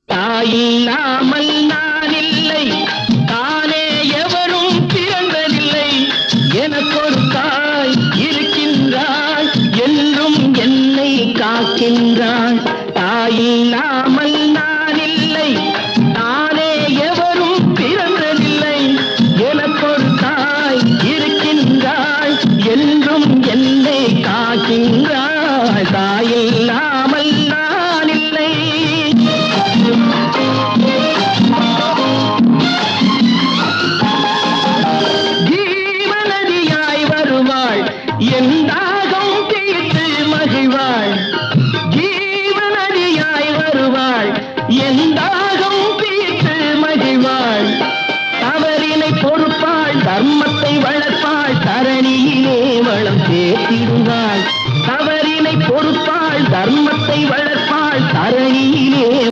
தாயில்லாமல் நான் இல்லை, தானே எவரும் பிறந்ததில்லை. எனக்கொரு தாய் இருக்கின்றாள், என்றும் என்னை காக்கின்றாள். தாயில்லாமல் நான் இல்லை, தானே எவரும் பிறந்ததில்லை. எனக்கொரு தாய் இருக்கின்றாள், என்றும் என்னை காக்கின்றாள். தாயில்லாமல் நான் இல்லை. ஜீவநதியாய் வருவாள், என் தாகம் தீர்த்து மகிழ்வாள். ஜீவநதியாய் வருவாள், என்